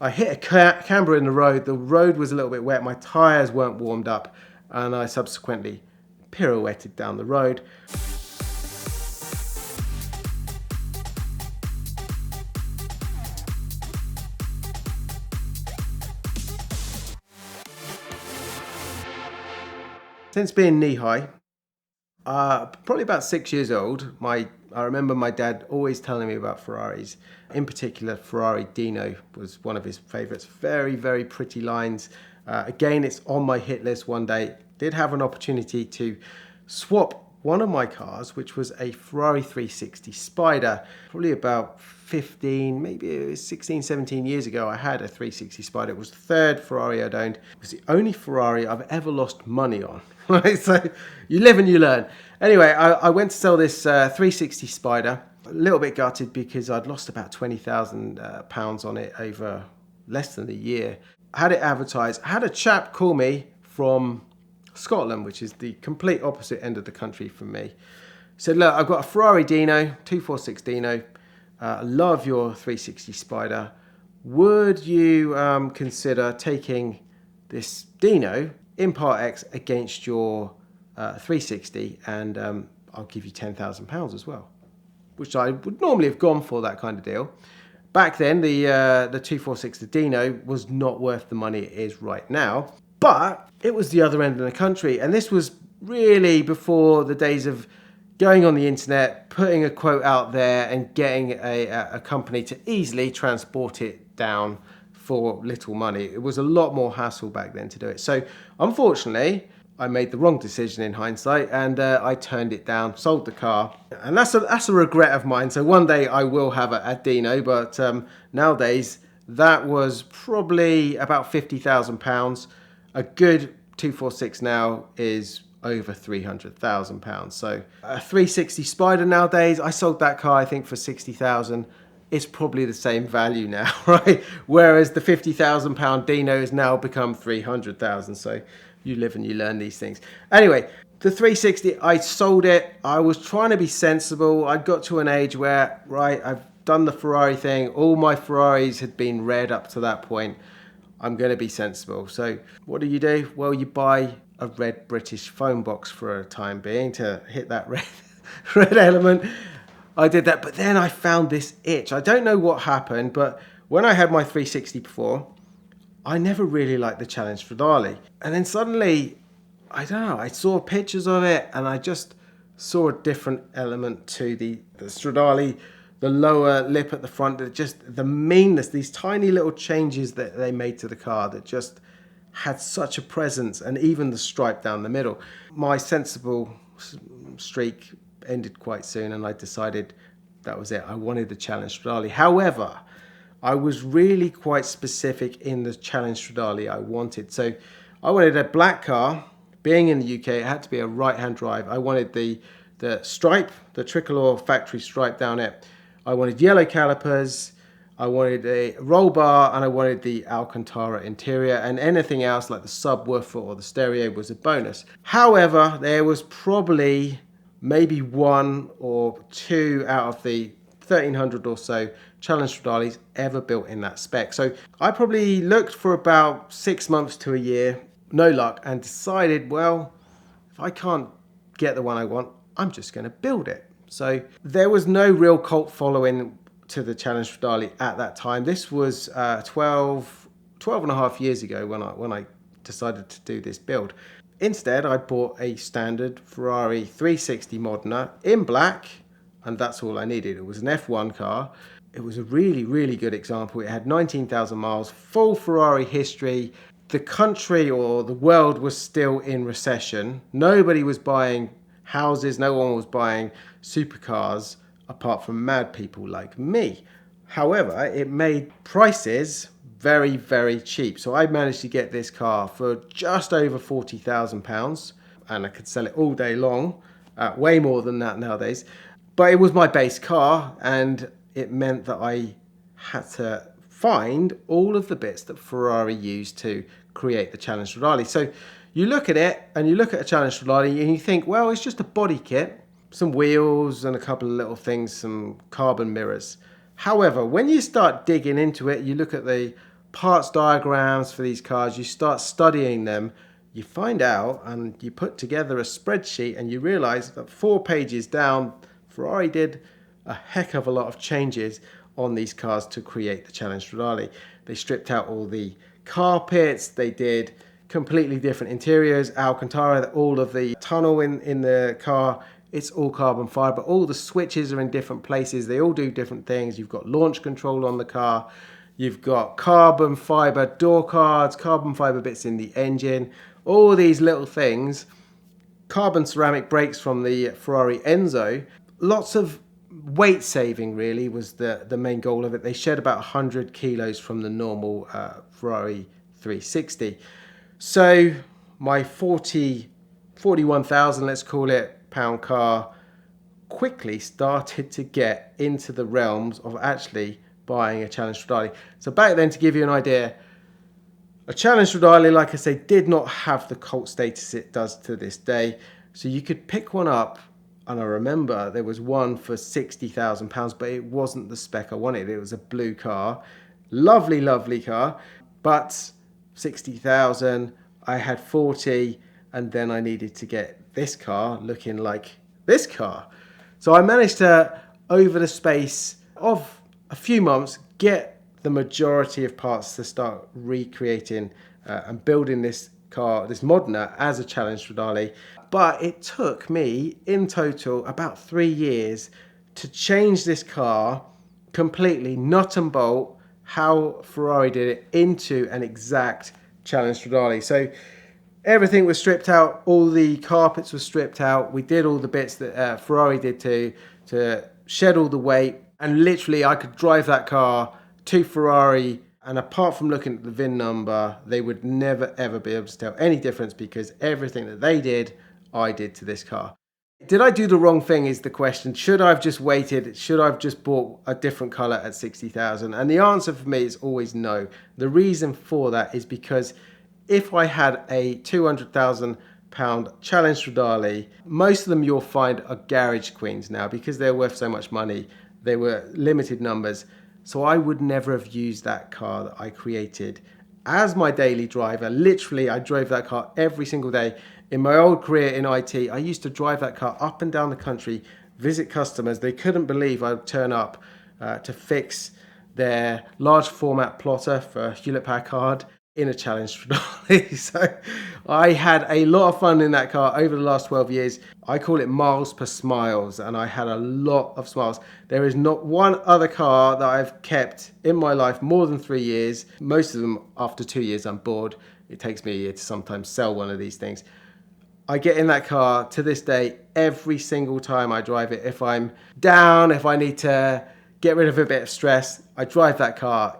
I hit a camber in the road. The road was a little bit wet. My tyres weren't warmed up, and I subsequently pirouetted down the road. Since being knee-high, probably about 6 years old, I remember my dad always telling me about Ferraris. In particular, Ferrari Dino was one of his favourites. Very, very pretty lines. Again, it's on my hit list one day. Did have an opportunity to swap one of my cars, which was a Ferrari 360 Spider. Probably about 15, maybe it was 16, 17 years ago, I had a 360 Spider. It was the third Ferrari I'd owned. It was the only Ferrari I've ever lost money on. Right? So you live and you learn. Anyway, I went to sell this 360 Spider. A little bit gutted because I'd lost about £20,000 on it over less than a year. I had it advertised. I had a chap call me from Scotland, which is the complete opposite end of the country from me. He said, look, I've got a Ferrari Dino, 246 Dino. I love your 360 Spider. Would you consider taking this Dino in Part X against your 360, and I'll give you £10,000 as well, which I would normally have gone for that kind of deal. Back then, the 246, the Dino, was not worth the money it is right now, but it was the other end of the country, and this was really before the days of going on the internet, putting a quote out there and getting a company to easily transport it down for little money. It was a lot more hassle back then to do it. So unfortunately, I made the wrong decision in hindsight, and I turned it down, sold the car. And that's a regret of mine. So one day I will have a Dino, but nowadays that was probably about £50,000. A good 246 now is over £300,000. So a 360 Spider nowadays, I sold that car I think for £60,000. It's probably the same value now, right? Whereas the £50,000 Dino has now become £300,000. So you live and you learn these things. Anyway, the 360, I sold it. I was trying to be sensible. I got to an age where, right, I've done the Ferrari thing. All my Ferraris had been red up to that point. I'm going to be sensible. So what do? Well, you buy a red British phone box for a time being to hit that red element. I did that, but then I found this itch. I don't know what happened, but when I had my 360 before, I never really liked the Challenge Stradale. And then suddenly, I don't know, I saw pictures of it and I just saw a different element to the Stradale, the lower lip at the front, just the meanness, these tiny little changes that they made to the car that just had such a presence, and even the stripe down the middle. My sensible streak ended quite soon and I decided that was it. I wanted the Challenge Stradale. However, I was really quite specific in the Challenge Stradale I wanted. So I wanted a black car. Being in the UK, it had to be a right-hand drive. I wanted the stripe, the tricolor factory stripe down it. I wanted yellow calipers. I wanted a roll bar, and I wanted the Alcantara interior, and anything else like the subwoofer or the stereo was a bonus. However, there was probably maybe one or two out of the 1,300 or so Challenge Stradales ever built in that spec. So I probably looked for about 6 months to a year, no luck, and decided, well, if I can't get the one I want, I'm just going to build it. So there was no real cult following to the Challenge Stradale at that time. This was 12 and a half years ago when I decided to do this build. Instead, I bought a standard Ferrari 360 Modena in black, and that's all I needed. It was an F1 car. It was a really, really good example. It had 19,000 miles, full Ferrari history. The country or the world was still in recession. Nobody was buying houses. No one was buying supercars apart from mad people like me. However, it made prices very, very cheap. So I managed to get this car for just over £40,000, and I could sell it all day long, way more than that nowadays. But it was my base car, and it meant that I had to find all of the bits that Ferrari used to create the Challenge Stradale. So you look at it, and you look at a Challenge Stradale, and you think, well, it's just a body kit, some wheels and a couple of little things, some carbon mirrors. However, when you start digging into it, you look at the parts diagrams for these cars, you start studying them, you find out and you put together a spreadsheet and you realize that 4 pages down, Ferrari did a heck of a lot of changes on these cars to create the Challenge Stradale. They stripped out all the carpets, they did completely different interiors, Alcantara, all of the tunnel in the car, it's all carbon fiber. All the switches are in different places, they all do different things. You've got launch control on the car, you've got carbon fiber door cards, carbon fiber bits in the engine, all these little things. Carbon ceramic brakes from the Ferrari Enzo. Lots of weight saving really was the main goal of it. They shed about 100 kilos from the normal Ferrari 360. So my 41,000, let's call it, pound car quickly started to get into the realms of actually buying a Challenge Stradale. So back then, to give you an idea, a Challenge Stradale, like I say, did not have the cult status it does to this day. So you could pick one up, and I remember there was one for £60,000, but it wasn't the spec I wanted. It was a blue car, lovely, lovely car, but 60,000. I had 40, and then I needed to get this car looking like this car. So I managed to, over the space of a few months, get the majority of parts to start recreating and building this car, this Modena, as a Challenge Stradale. But it took me in total about 3 years to change this car completely, nut and bolt, how Ferrari did it, into an exact Challenge Stradale. So everything was stripped out, all the carpets were stripped out. We did all the bits that Ferrari did to shed all the weight. And literally I could drive that car to Ferrari, and apart from looking at the VIN number, they would never ever be able to tell any difference, because everything that they did, I did to this car. Did I do the wrong thing is the question. Should I have just waited? Should I have just bought a different colour at 60,000? And the answer for me is always no. The reason for that is because if I had a £200,000 Challenge Stradale, most of them you'll find are garage queens now, because they're worth so much money. They were limited numbers. So I would never have used that car that I created as my daily driver. Literally, I drove that car every single day. In my old career in IT, I used to drive that car up and down the country, visit customers. They couldn't believe I would turn up to fix their large format plotter for Hewlett-Packard in a Challenge Stradale. So I had a lot of fun in that car over the last 12 years. I call it miles per smiles, and I had a lot of smiles. There is not one other car that I've kept in my life more than 3 years. Most of them after 2 years I'm bored. It takes me a year to sometimes sell one of these things. I get in that car to this day every single time I drive it. If I'm down, if I need to get rid of a bit of stress, I drive that car,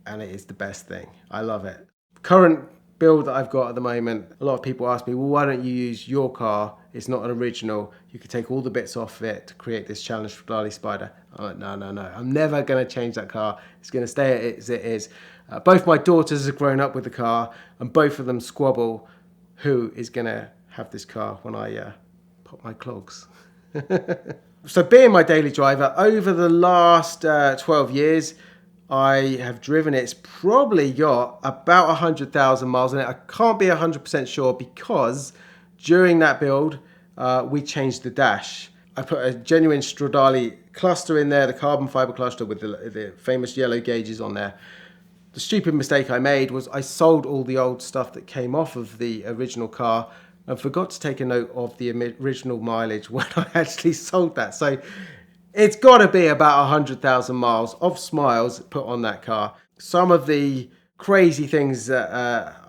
and it is the best thing. I love it. Current build that I've got at the moment, a lot of people ask me, well, why don't you use your car? It's not an original. You could take all the bits off of it to create this Challenge Stradale Spider. I'm like, no. I'm never going to change that car. It's going to stay as it is. Both my daughters have grown up with the car, and both of them squabble who is going to have this car when I pop my clogs. So being my daily driver, over the last 12 years, I have driven it. It's probably got about 100,000 miles on it. I can't be 100% sure, because during that build, we changed the dash. I put a genuine Stradale cluster in there, the carbon fiber cluster with the famous yellow gauges on there. The stupid mistake I made was I sold all the old stuff that came off of the original car and forgot to take a note of the original mileage when I actually sold that. So it's got to be about 100,000 miles of smiles put on that car. Some of the crazy things that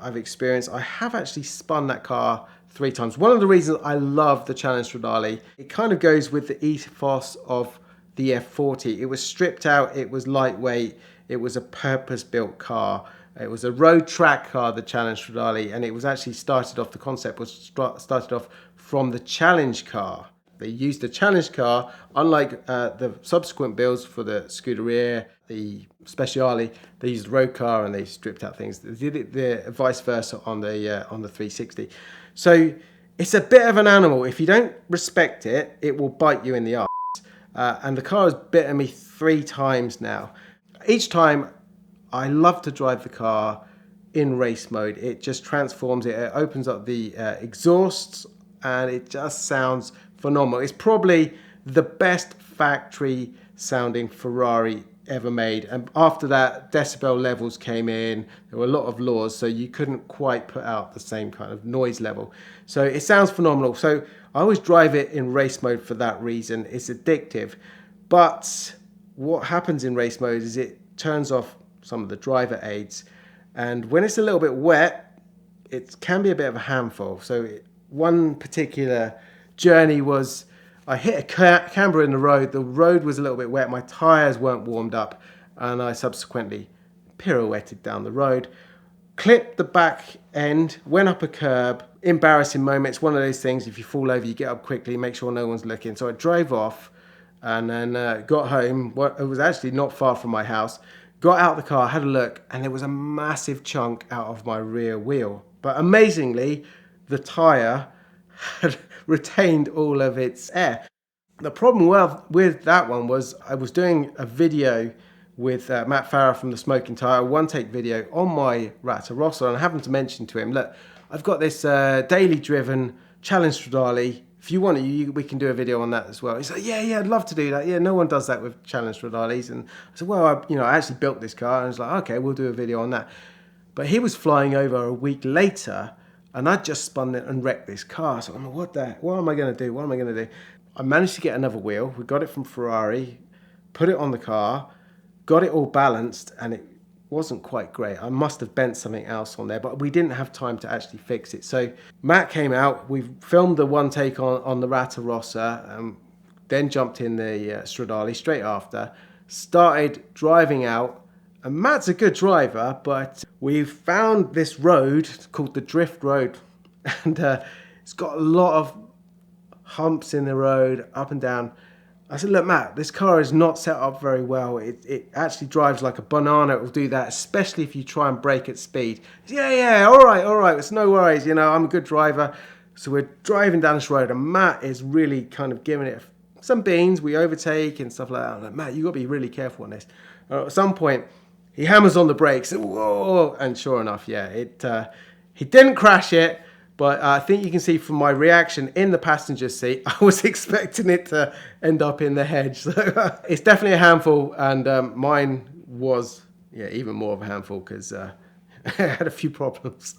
I've experienced, I have actually spun that car 3 times. One of the reasons I love the Challenge Stradale, it kind of goes with the ethos of the F40. It was stripped out, it was lightweight, it was a purpose-built car. It was a road track car, the Challenge Stradale, and it was actually the concept was started off from the Challenge car. They used the Challenge car, unlike the subsequent builds for the Scuderia, the Speciale. They used the road car and they stripped out things. They did it the vice versa on the 360. So it's a bit of an animal. If you don't respect it, it will bite you in the arse. And the car has bitten me 3 times now. Each time I love to drive the car in race mode. It just transforms it. It opens up the exhausts and it just sounds phenomenal. It's probably the best factory sounding Ferrari ever made. And after that, decibel levels came in. There were a lot of laws, so you couldn't quite put out the same kind of noise level. So it sounds phenomenal. So I always drive it in race mode for that reason. It's addictive. But what happens in race mode is it turns off some of the driver aids. And when it's a little bit wet, it can be a bit of a handful. So one particular journey was, I hit a camber in the road was a little bit wet, my tyres weren't warmed up, and I subsequently pirouetted down the road, clipped the back end, went up a curb. Embarrassing moment. It's one of those things, if you fall over, you get up quickly, make sure no one's looking. So I drove off and then got home. It was actually not far from my house. Got out the car, had a look, and there was a massive chunk out of my rear wheel. But amazingly, the tyre had retained all of its air. The problem with that one was I was doing a video with Matt Farah from the Smoking Tyre, one-take video on my Rattarossa, and I happened to mention to him, look, I've got this daily driven Challenge Stradale. If you want it, we can do a video on that as well. He said, yeah, I'd love to do that. Yeah, no one does that with Challenge Stradales. And I said, well, I actually built this car. And I was like, okay, we'll do a video on that. But he was flying over a week later, and I just spun it and wrecked this car. So I'm like, what am I going to do? What am I going to do? I managed to get another wheel. We got it from Ferrari, put it on the car, got it all balanced, and it wasn't quite great. I must have bent something else on there, but we didn't have time to actually fix it. So Matt came out, we filmed the one take on the Rattarossa, then jumped in the Stradale straight after, started driving out, and Matt's a good driver, but we found this road called the Drift Road, and it's got a lot of humps in the road, up and down. I said, look, Matt, this car is not set up very well. It actually drives like a banana. It will do that, especially if you try and brake at speed. Said, yeah, all right. It's no worries. I'm a good driver. So we're driving down this road, and Matt is really kind of giving it some beans. We overtake and stuff like that. I'm like, Matt, you got to be really careful on this. At some point, he hammers on the brakes. Whoa! And sure enough, he didn't crash it. But I think you can see from my reaction in the passenger seat, I was expecting it to end up in the hedge. So it's definitely a handful, and mine was even more of a handful because I had a few problems.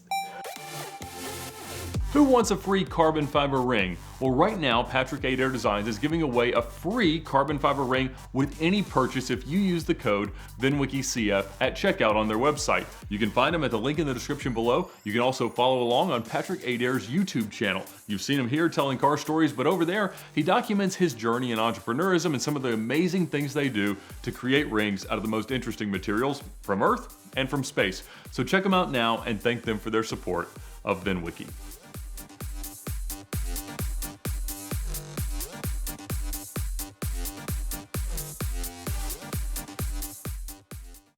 Who wants a free carbon fiber ring? Well, right now, Patrick Adair Designs is giving away a free carbon fiber ring with any purchase if you use the code VinWikiCF at checkout on their website. You can find them at the link in the description below. You can also follow along on Patrick Adair's YouTube channel. You've seen him here telling car stories, but over there, he documents his journey in entrepreneurism and some of the amazing things they do to create rings out of the most interesting materials from Earth and from space. So check them out now and thank them for their support of VinWiki.